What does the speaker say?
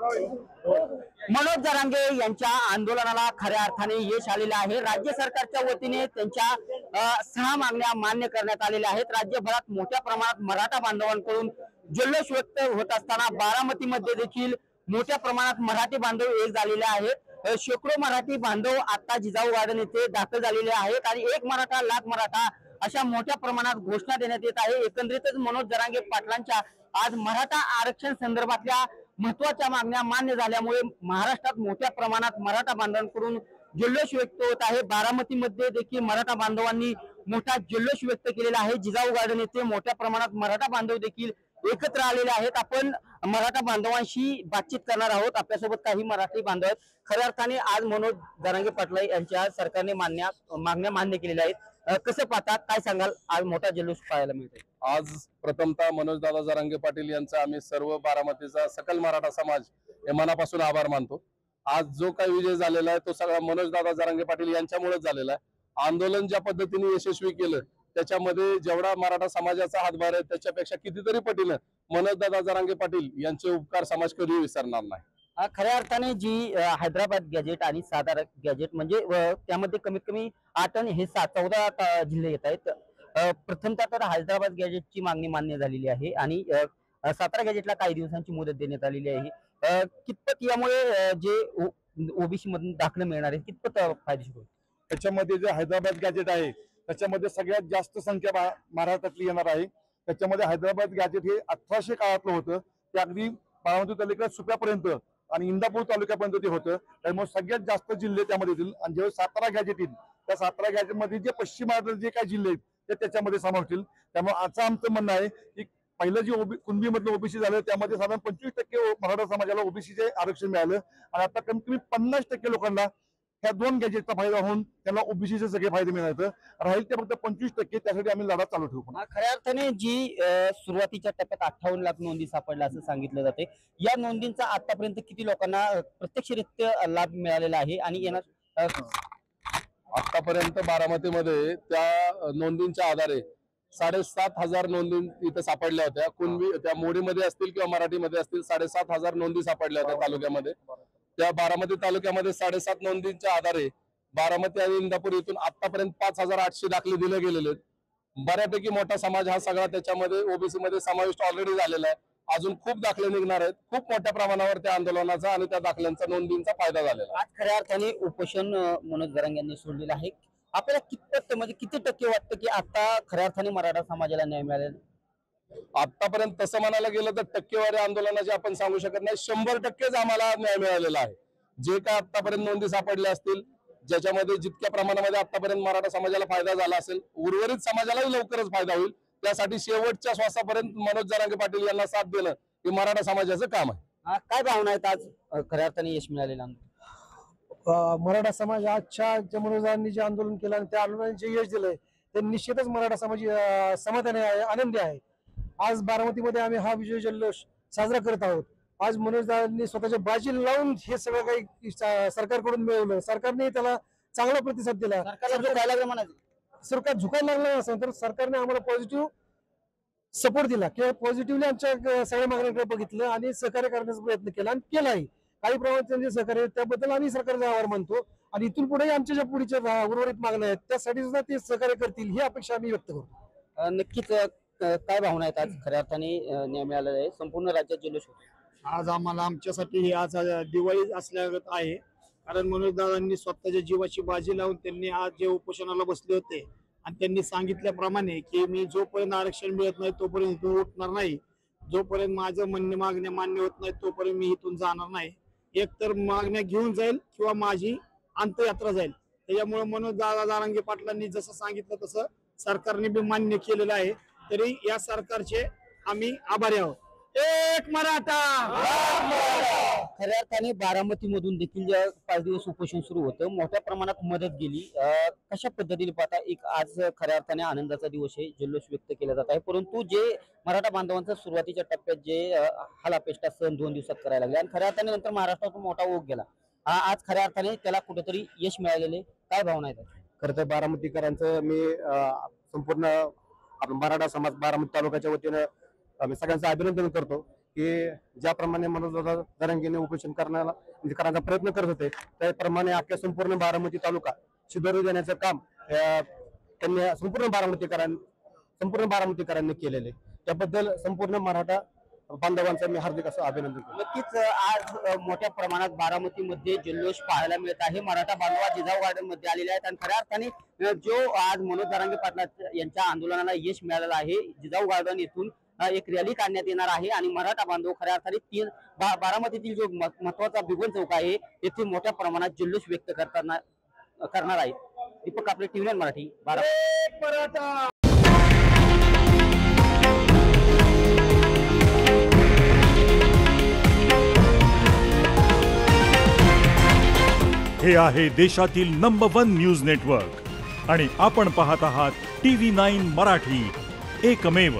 मनोज जरांगे यांच्या आंदोलनाला खऱ्या अर्थाने यश आलेलं आहे। राज्य सरकारच्या वतीने त्यांच्या 6 मागण्या मान्य करण्यात आलेल्या आहेत। राज्यभरात मोठ्या प्रमाणात मराठा बांधवांकडून जल्लोष व्यक्त होत असताना बारामतीमध्ये देखील मोठ्या प्रमाणात मराठी बांधव एक झालेले आहेत। शेकडो मराठी बांधव आता जिजाऊ गार्डन येथे दाखल झालेले आहेत आणि एक मराठा लाख मराठा अशा मोठ्या प्रमाणात घोषणा देण्यात येत आहे। एकंदरीतच मनोज जरांगे पाटलांच्या आज मराठा आरक्षण संदर्भातल्या महत्त्वाच्या मागण्या मान्य झाल्यामुळे महाराष्ट्रात मोठ्या प्रमाणात मराठा बांधवांकडून जल्लोष व्यक्त होत आहे। बारामतीमध्ये देखील मराठा बांधवांनी मोठा जल्लोष व्यक्त केलेला आहे। जिजाऊ गार्डन येथे मोठ्या प्रमाणात मराठा बांधव देखील एकत्र आलेले आहेत। आपण मराठा बांधवांशी बातचीत करणार आहोत। आपल्यासोबत काही मराठी बांधव आहेत। खऱ्या अर्थाने आज मनोज जरांगे पाटील यांच्या सरकारने मागण्या मान्य केलेल्या आहेत। कसं पाहतात, काय सांगाल? आज मोठा जल्लोष पाहायला मिळतोय। आज प्रथमतः मनोज दादा जरांगे पाटील यांचा आम्ही सर्व बारामतीचा सकल मराठा समाज हे मनापासून आभार मानतो। आज जो काही विजय झालेला आहे तो सगळा मनोज दादा जरांगे पाटील यांच्यामुळेच झालेला आहे। आंदोलन ज्या पद्धतीने यशस्वी केलं त्याच्यामध्ये जेवढा मराठा समाजाचा हातभार आहे त्याच्यापेक्षा कितीतरी पटीनं मनोज दादा जरांगे पाटील यांचे उपकार समाज कधी विसरणार नाही। खऱ्या अर्थाने जी हैदराबाद गॅजेट आणि सातारा गॅजेट म्हणजे त्यामध्ये कमीत कमी 8 आणि हे 14 जिल्हे येत आहेत। प्रथमतः तर हैदराबाद गॅजेटची मागणी मान्य झालेली आहे आणि सातारा गॅजेटला काही दिवसांची मुदत देण्यात आलेली आहे। कितपत यामुळे जे ओबीसी मधून दाखल मिळणार आहे कितपत फायदेशीर होईल? त्याच्यामध्ये जे हैदराबाद गॅजेट आहे त्याच्यामध्ये सगळ्यात जास्त संख्या महाराष्ट्रातली येणार आहे। त्याच्यामध्ये हैदराबाद गॅजेट हे 1800 काळातलं होतं, ते अगदी बारामती तालुक्यात सुप्यापर्यंत आणि इंदापूर तालुक्यापर्यंत ते होतं। त्यामुळे सगळ्यात जास्त जिल्हे त्यामध्ये येतील आणि जेव्हा सातारा गॅजेट येईल त्या सातारा गॅजेट मध्ये जे पश्चिम महाराष्ट्रात जे काही जिल्हे आहेत ते त्याच्यामध्ये समावतील। त्यामुळे आजचं आमचं म्हणणं आहे की पहिलं जे कुणबी मधलं ओबीसी झालं त्यामध्ये साधारण 25% मराठा समाजाला ओबीसीचे आरक्षण मिळालं आणि आता कमीत कमी 50% लोकांना ह्या 2 गॅजेटचा फायदा होऊन त्यांना ओबीसीचे सगळे फायदे मिळाले। राहील ते फक्त 25%, त्यासाठी आम्ही लढा चालू ठेवू। खऱ्या अर्थाने जी सुरुवातीच्या टप्प्यात 58 लाख नोंदी सापडल्या असं सांगितलं जाते, या नोंदींचा आतापर्यंत किती लोकांना प्रत्यक्षरित्या लाभ मिळालेला आहे आणि येणार? आतापर्यंत बारामतीमध्ये त्या नोंदींच्या आधारे 7,500 नोंदी इथं सापडल्या होत्या। कुणबी त्या मोडीमध्ये असतील किंवा मराठीमध्ये असतील 7,500 नोंदी सापडल्या होत्या तालुक्यामध्ये। त्या बारामती तालुक्यामध्ये 7.5 नोंदींच्या आधारे बारामती आणि इंदापूर इथून आतापर्यंत 5,800 दाखले दिले गेलेले आहेत। बऱ्यापैकी मोठा समाज हा सगळा त्याच्यामध्ये ओबीसी मध्ये समाविष्ट ऑलरेडी झालेला आहे। अजून खूप दाखले निघणार आहेत। खूप मोठ्या प्रमाणावर त्या आंदोलनाचा आणि त्या दाखल्यांचा नोंदींचा फायदा झालेला। आज खऱ्या अर्थाने उपोषण मनोज जरांगे यांनी सोडलेलं आहे। आपल्याला कितपत म्हणजे किती टक्के वाटतं की आता खऱ्या अर्थाने मराठा समाजाला न्याय मिळालेला? आतापर्यंत तसं म्हणायला गेलं तर टक्केवारी आंदोलनाची आपण सांगू शकत नाही। 100%च आम्हाला न्याय मिळालेला आहे। जे काय आतापर्यंत नोंदी सापडल्या असतील ज्याच्यामध्ये जितक्या प्रमाणामध्ये आतापर्यंत मराठा समाजाला फायदा झाला असेल उर्वरित समाजालाही लवकरच फायदा होईल। त्यासाठी शेवटच्या श्वासापर्यंत मनोज जरांगे पाटील यांना साथ देणं हे मराठा समाजाचं काम आहे। काय भावना आहेत आज खऱ्या अर्थाने यश मिळालेलं? मराठा समाज आजच्या मनोजांनी जे आंदोलन केलं आणि त्या आंदोलनाने जे यश दिलंय ते निश्चितच मराठा समाज समाधानी आहे, आनंदी आहे। आज बारामतीमध्ये आम्ही हा विजय जल्लोष साजरा करत आहोत। आज मनोजदारांनी स्वतःच्या बाजी लावून हे सगळं काही सरकारकडून मिळवलं। सरकारने त्याला चांगला प्रतिसाद दिला। सरकार झुकायला लागलं नसेल तर सरकारने आम्हाला पॉझिटिव्ह सपोर्ट दिला किंवा पॉझिटिव्हली आमच्या सगळ्या मागण्यांकडे बघितलं आणि सहकार्य करण्याचा प्रयत्न केला आणि केलाही। काही प्रमाणात त्यांचे सहकार्य त्याबद्दल आम्ही सरकारचा आभार मानतो आणि इथून पुढे आमच्या ज्या पुढच्या उर्वरित मागण्या आहेत त्यासाठी सुद्धा ते सहकार्य करतील ही अपेक्षा आम्ही व्यक्त करतो। नक्कीच काय भावना आहेत आज खऱ्या अर्थाने न्याय मिळालेला आहे? संपूर्ण राज्यात जल्लोष होतो। आज आम्हाला आमच्यासाठी ही आज दिवाळी असल्यागत आहे, कारण मनोजदादांनी स्वतःच्या जीवाची बाजी लावून त्यांनी आज जे उपोषणाला बसले होते आणि त्यांनी सांगितल्याप्रमाणे की मी जोपर्यंत आरक्षण मिळत नाही तोपर्यंत इथून उठणार नाही, जोपर्यंत माझं मागण्या मान्य होत नाही तोपर्यंत मी इथून जाणार नाही। एक तर मागण्या घेऊन जाईल किंवा माझी अंत्ययात्रा जाईल। त्याच्यामुळे मनोज दादा जरांगे पाटलांनी जसं सांगितलं तसं सरकारने बी मान्य केलेलं आहे। तरी या सरकारचे आम्ही आभारी आहोत। एक मराठा। खऱ्या अर्थाने बारामती मधून देखील 5 दिवस उपोषण सुरू होतं, मोठ्या प्रमाणात मदत गेली। कशा पद्धतीने पाहता? एक आज खऱ्या अर्थाने आनंदाचा दिवस आहे, जल्लोष व्यक्त केला जात आहे। परंतु जे मराठा बांधवांचा सुरुवातीच्या टप्प्यात जे हालापेष्टा सण 2 दिवसात करायला लागले आणि खऱ्या अर्थाने नंतर महाराष्ट्रातून मोठा ओघ गेला, आज खऱ्या अर्थाने त्याला कुठेतरी यश मिळालेले, काय भावना आहेत? खरं तर बारामतीकरांचं मी संपूर्ण मराठा समाज बारामती तालुक्याच्या वतीनं आम्ही सगळ्यांचं अभिनंदन करतो की ज्याप्रमाणे मनोज जरांगेने उपोषण करण्याचा प्रयत्न करत होते त्याप्रमाणे अख्ख्या संपूर्ण बारामती तालुका सुधारू देण्याचं काम त्यांनी संपूर्ण बारामतीकरांनी केलेले, त्याबद्दल संपूर्ण मराठा बांधवांचं मी हार्दिक असं अभिनंदन करतो. नक्कीच आज मोठ्या प्रमाणात बारामतीमध्ये जल्लोष पाहायला मिळत आहे. मराठा बांधव जिजाऊ गार्डन मध्ये आलेले आहेत आणि खऱ्या अर्थाने जो आज मनोज जरांगे पाटील यांच्या आंदोलनाला यश मिळालेलं आहे, जिजाऊ गार्डन येथून एक रॅली काढण्यात येणार आहे आणि मराठा बांधव खऱ्या अर्थाने बारामतीतील जो महत्वाचा भिगवण चौक आहे येथे मोठ्या प्रमाणात जल्लोष व्यक्त करणार आहे. दीपक आपले TV9 मराठी बारामती. हे आहे देशातील नंबर 1 न्यूज नेटवर्क आणि आपण पाहत आहात TV9 मराठी, एकमेव.